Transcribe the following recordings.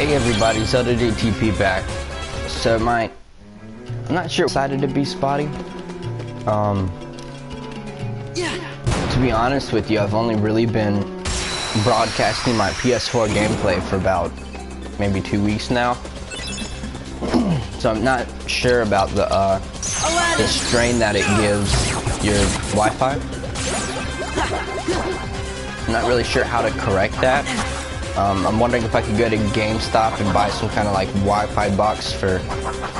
Hey everybody, Zeldadudetp back. So I'm not sure, decided to be spotty. To be honest with you, I've only really been broadcasting my PS4 gameplay for about maybe 2 weeks now. So I'm not sure about the strain that it gives your Wi-Fi. I'm not really sure how to correct that. I'm wondering if I could go to GameStop and buy some kind of like Wi-Fi box for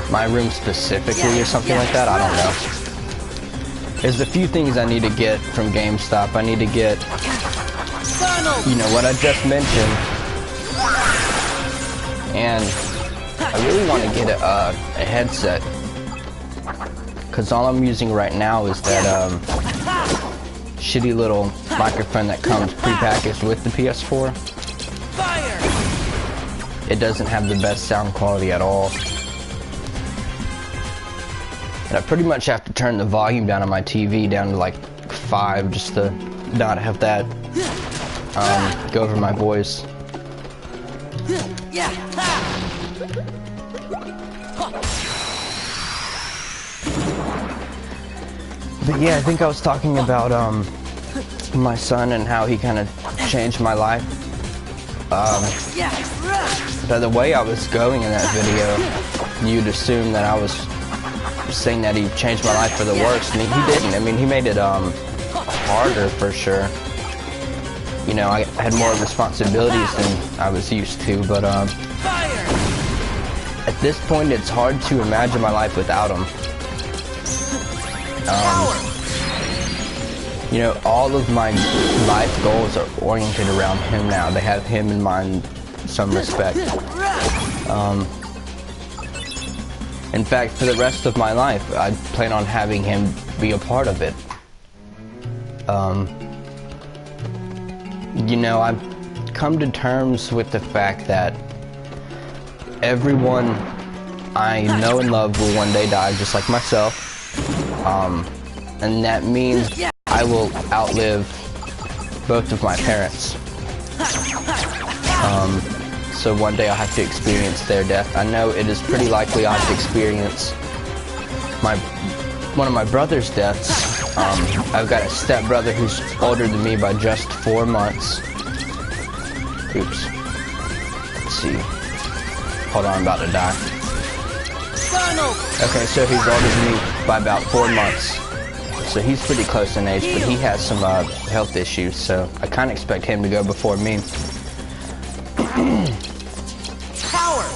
my room specifically or something like that. I don't know. There's a few things I need to get from GameStop. I need to get, you know, what I just mentioned. And I really want to get a headset. Because all I'm using right now is that shitty little microphone that comes prepackaged with the PS4. It doesn't have the best sound quality at all. And I pretty much have to turn the volume down on my TV down to like 5 just to not have that go over my voice. But yeah, I think I was talking about my son and how he kind of changed my life. By the way I was going in that video, you'd assume that I was saying that he changed my life for the worst, and he didn't. I mean, he made it harder for sure. You know, I had more responsibilities than I was used to, but at this point it's hard to imagine my life without him. You know, all of my life goals are oriented around him now. They have him in mind in some respect. In fact, for the rest of my life, I plan on having him be a part of it. You know, I've come to terms with the fact that everyone I know and love will one day die, just like myself. And that means I will outlive both of my parents. So one day I'll have to experience their death. I know it is pretty likely I'll have to experience one of my brother's deaths. I've got a stepbrother who's older than me by just 4 months. Oops. Let's see. Hold on, I'm about to die. Okay, so he's older than me by about 4 months. So he's pretty close in age, but he has some health issues, so I kind of expect him to go before me.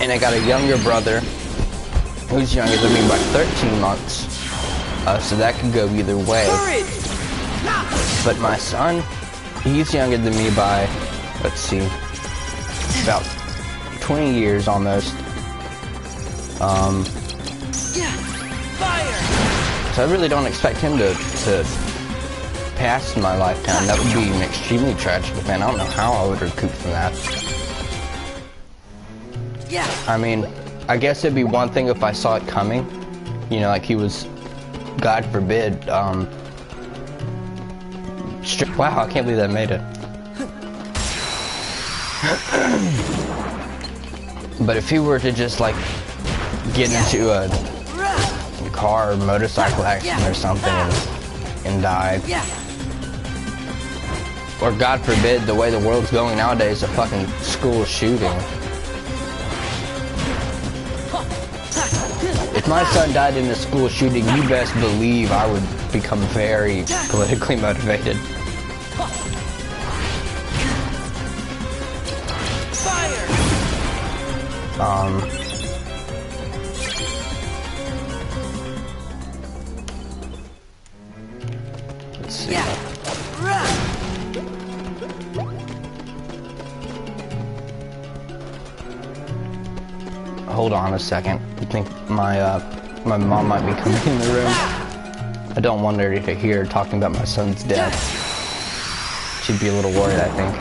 And I got a younger brother who's younger than me by 13 months, so that could go either way. But my son, he's younger than me by, let's see, about 20 years almost. So I really don't expect him to pass in my lifetime. That would be an extremely tragic event. I don't know how I would recoup from that. I mean, I guess it'd be one thing if I saw it coming. You know, like he was, God forbid, wow, I can't believe that made it. But if he were to just like get into a car or motorcycle accident or something and die, or God forbid, the way the world's going nowadays, a fucking school shooting. If my son died in a school shooting, you best believe I would become very politically motivated. Let's see. Hold on a second. I think my mom might be coming in the room. I don't want her to hear her talking about my son's death. She'd be a little worried, I think.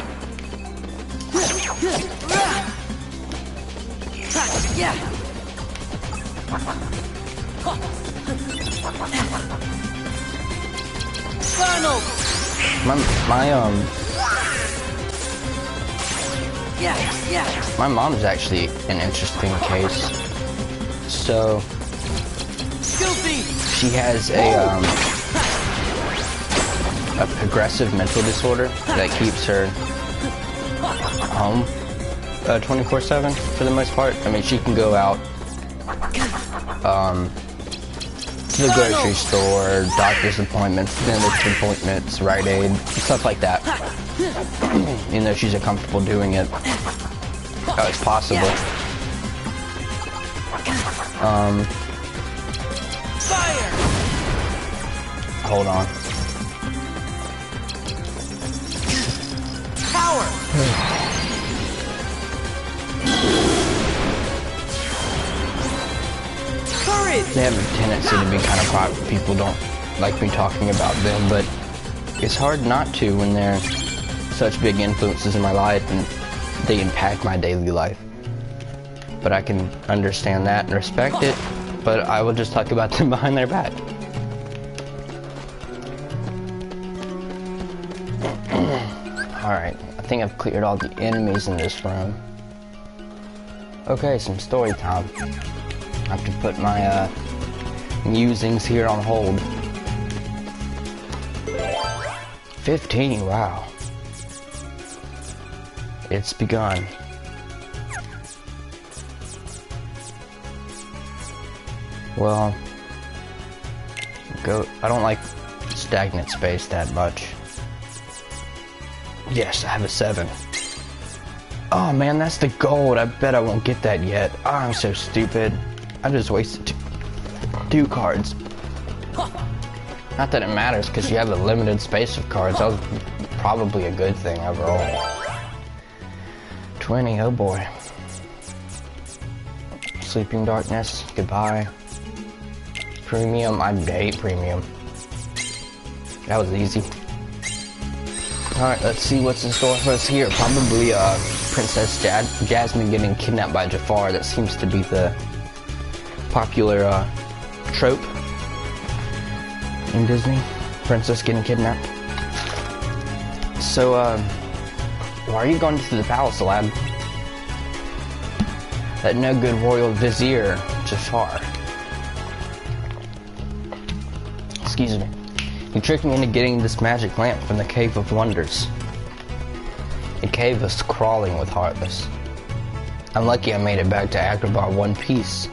My mom's actually an interesting case. So she has a progressive mental disorder that keeps her home 24/7 for the most part. I mean, she can go out to the grocery store, doctor's appointments, dentist appointments, Rite Aid, stuff like that. Even though she's uncomfortable doing it, it's possible. Fire! Hold on. Power! Courage! They have a tendency to be kind of private. People don't like me talking about them, but it's hard not to when they're such big influences in my life and they impact my daily life. But I can understand that and respect it, but I will just talk about them behind their back. Alright, I think I've cleared all the enemies in this room. Okay, some story time. I have to put my musings here on hold. 15, wow. It's begun. Well, I don't like stagnant space that much. Yes, I have a 7. Oh man, that's the gold. I bet I won't get that yet. Oh, I'm so stupid. I just wasted 2 cards. Not that it matters, because you have a limited space of cards. That was probably a good thing overall. 20, oh boy. Sleeping Darkness, goodbye. Premium, I hate premium. That was easy. Alright, let's see what's in store for us here. Probably Princess Jasmine getting kidnapped by Jafar. That seems to be the popular trope in Disney. Princess getting kidnapped. So, why are you going to the palace, lad? That no good royal vizier, Jafar. Excuse me. You tricked me into getting this magic lamp from the Cave of Wonders. The cave was crawling with Heartless. I'm lucky I made it back to Agrabah one piece.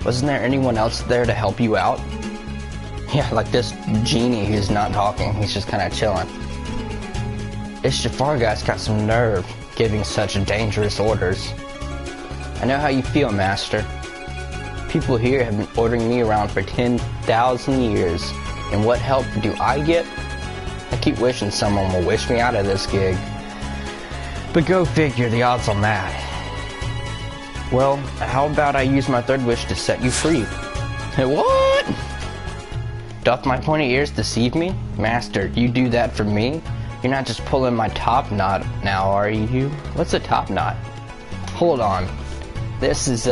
Wasn't there anyone else there to help you out? Yeah, like this genie who's not talking, he's just kind of chilling. This Jafar guy's got some nerve giving such dangerous orders. I know how you feel, Master. People here have been ordering me around for 10,000 years, and what help do I get? I keep wishing someone will wish me out of this gig. But go figure the odds on that. Well, how about I use my 3rd wish to set you free? What? Doth my pointy ears deceive me? Master, you do that for me? You're not just pulling my top knot now, are you? What's a top knot? Hold on. This is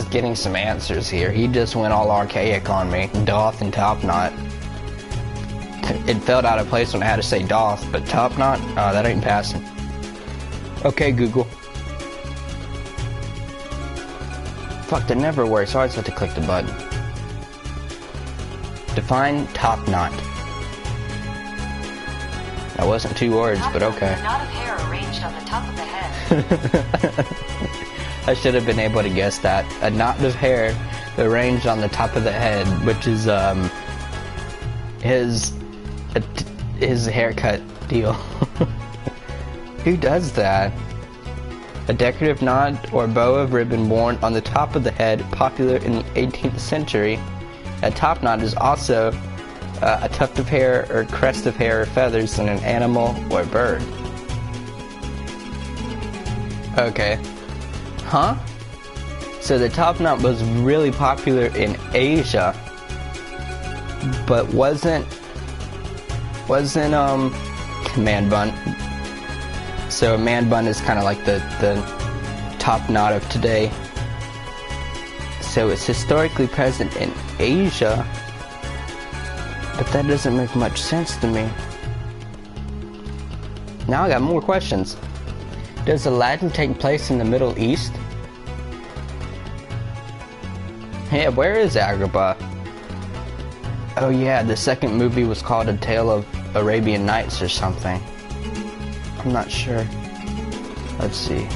getting some answers here. He just went all archaic on me. Doth and top knot. It felt out of place when I had to say doth, but top knot? Oh, that ain't passing. Okay, Google. Fuck, that never works, so I just have to click the button. Define top knot. That wasn't 2 words, but okay. A knot of hair arranged on the top of the head. I should have been able to guess that. A knot of hair arranged on the top of the head, which is his haircut deal. Who does that? A decorative knot or bow of ribbon worn on the top of the head, popular in the 18th century. A top knot is also a tuft of hair or crest of hair or feathers in an animal or bird. Okay. Huh? So the top knot was really popular in Asia, but wasn't man bun. So a man bun is kind of like the top knot of today. So it's historically present in Asia, but that doesn't make much sense to me. Now I got more questions. Does Aladdin take place in the Middle East? Yeah, where is Agrabah? Oh yeah, the second movie was called A Tale of Arabian Nights or something. I'm not sure. Let's see.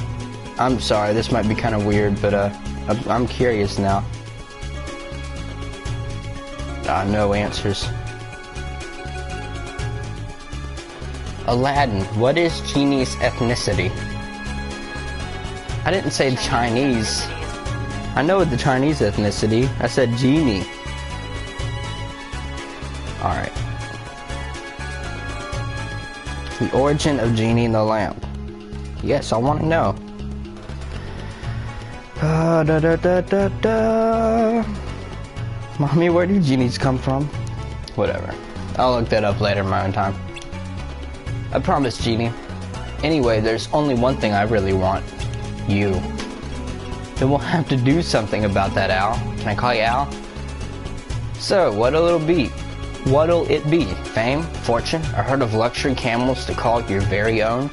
I'm sorry, this might be kind of weird, but I'm curious now. No answers. Aladdin, what is Genie's ethnicity? I didn't say Chinese. I know the Chinese ethnicity. I said Genie. Alright. The origin of Genie and the lamp. Yes, I want to know. Mommy, where do genies come from? Whatever. I'll look that up later in my own time. I promise, Genie. Anyway, there's only one thing I really want. You. Then we'll have to do something about that, Al. Can I call you Al? So, what'll it be? What'll it be? Fame? Fortune? A herd of luxury camels to call your very own?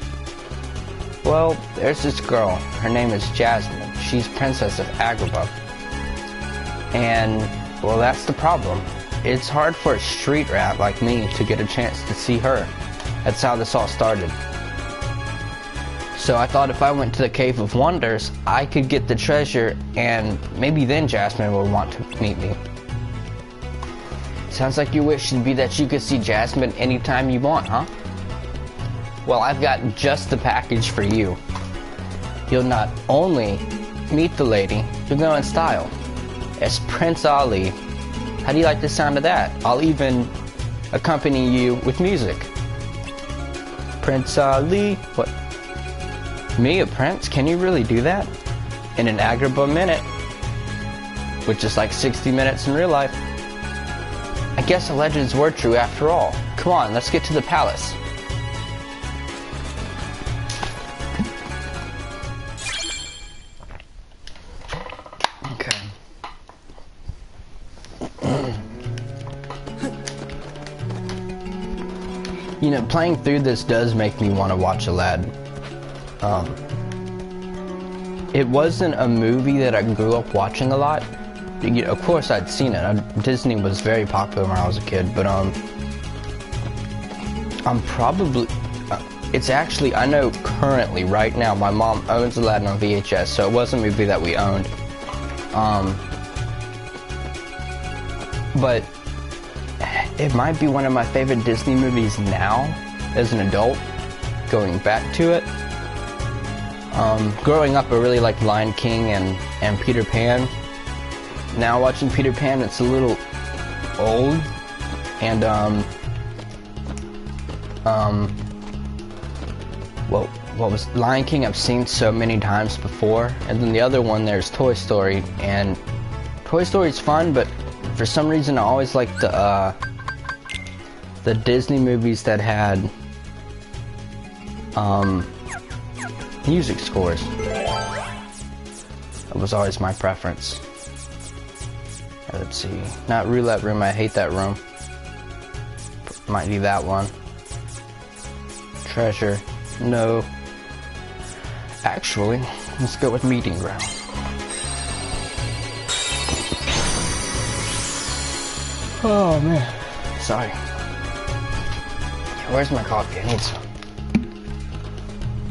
Well, there's this girl. Her name is Jasmine. She's Princess of Agrabah. And, well, that's the problem. It's hard for a street rat like me to get a chance to see her. That's how this all started. So I thought if I went to the Cave of Wonders, I could get the treasure, and maybe then Jasmine would want to meet me. Sounds like your wish should be that you could see Jasmine anytime you want, huh? Well, I've got just the package for you. You'll not only meet the lady, you'll go in style. As Prince Ali. How do you like the sound of that? I'll even accompany you with music. Prince Ali? What? Me, a prince? Can you really do that? In an Agrabah minute. Which is like 60 minutes in real life. I guess the legends were true after all. Come on, let's get to the palace. Okay. You know, playing through this does make me want to watch Aladdin. It wasn't a movie that I grew up watching a lot. You know, of course I'd seen it. Disney was very popular when I was a kid, but I'm probably it's actually, I know currently right now my mom owns Aladdin on VHS, so it was a movie that we owned. But it might be one of my favorite Disney movies now as an adult, going back to it. Growing up I really liked Lion King and Peter Pan. Now watching Peter Pan, it's a little old, and what was Lion King I've seen so many times before, and then the other one there's Toy Story, and Toy Story's fun, but for some reason I always liked the Disney movies that had music scores. That was always my preference. Let's see. Not Roulette Room, I hate that room. Might be that one. Treasure. No. Actually, let's go with Meeting Ground. Oh man. Sorry. Where's my coffee? I need some.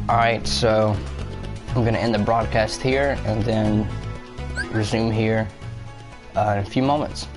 Alright, so I'm gonna end the broadcast here and then resume here in a few moments.